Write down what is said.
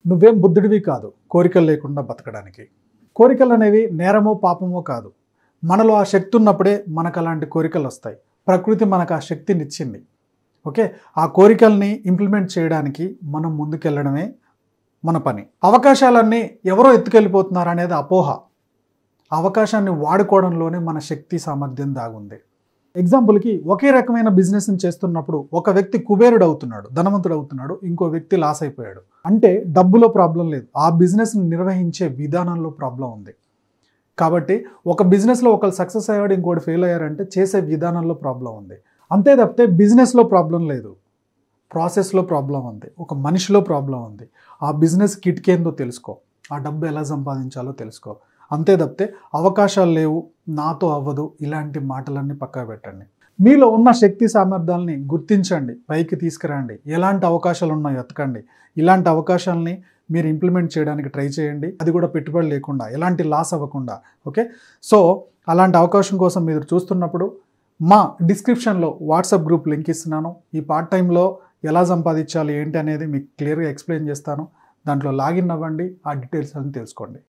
నువ్వేం బుద్ధుడివి కాదు కోరికలు లేకుండా బతకడానికి. కోరికలు అనేవి నేరమో పాపమో కాదు. మనలో ఆ శక్తి ఉన్నప్పుడే మనకు అలాంటి కోరికలు వస్తాయి. ప్రకృతి మనకు ఆ శక్తిని ఇచ్చింది. ఓకే, ఆ కోరికల్ని ఇంప్లిమెంట్ చేయడానికి మనం ముందుకెళ్ళడమే మన పని. అవకాశాలన్నీ ఎవరో ఎత్తుకెళ్ళిపోతున్నారు అనేది అపోహ. అవకాశాన్ని వాడుకోవడంలోనే మన శక్తి సామర్థ్యం దాగుంది. ఎగ్జాంపుల్కి ఒకే రకమైన బిజినెస్ని చేస్తున్నప్పుడు ఒక వ్యక్తి కుబేరుడు అవుతున్నాడు, ధనవంతుడు అవుతున్నాడు, ఇంకో వ్యక్తి లాస్ అయిపోయాడు. అంటే డబ్బులో ప్రాబ్లం లేదు, ఆ బిజినెస్ని నిర్వహించే విధానంలో ప్రాబ్లం ఉంది. కాబట్టి ఒక బిజినెస్లో ఒకరు సక్సెస్ అయ్యాడు, ఇంకోటి ఫెయిల్ అయ్యారంటే చేసే విధానంలో ప్రాబ్లం ఉంది. అంతే తప్పితే బిజినెస్లో ప్రాబ్లం లేదు, ప్రాసెస్లో ప్రాబ్లం ఉంది, ఒక మనిషిలో ప్రాబ్లం ఉంది. ఆ బిజినెస్ కిట్కేందో తెలుసుకో, ఆ డబ్బు ఎలా సంపాదించాలో తెలుసుకో. అంతే తప్పితే అవకాశాలు లేవు, నాతో అవ్వదు, ఇలాంటి మాటలన్నీ పక్కకు పెట్టండి. మీలో ఉన్న శక్తి సామర్థ్యాలని గుర్తించండి, పైకి తీసుకురండి. ఎలాంటి అవకాశాలు ఉన్నాయో ఎతకండి. ఇలాంటి అవకాశాలని మీరు ఇంప్లిమెంట్ చేయడానికి ట్రై చేయండి, అది కూడా పెట్టుబడి లేకుండా, ఎలాంటి లాస్ అవ్వకుండా. ఓకే, సో అలాంటి అవకాశం కోసం మీరు చూస్తున్నప్పుడు మా డిస్క్రిప్షన్లో వాట్సాప్ గ్రూప్ లింక్ ఇస్తున్నాను. ఈ పార్ట్ టైంలో ఎలా సంపాదించాలి ఏంటి అనేది మీకు క్లియర్గా ఎక్స్ప్లెయిన్ చేస్తాను. దాంట్లో లాగిన్ అవ్వండి, ఆ డీటెయిల్స్ అన్ని తెలుసుకోండి.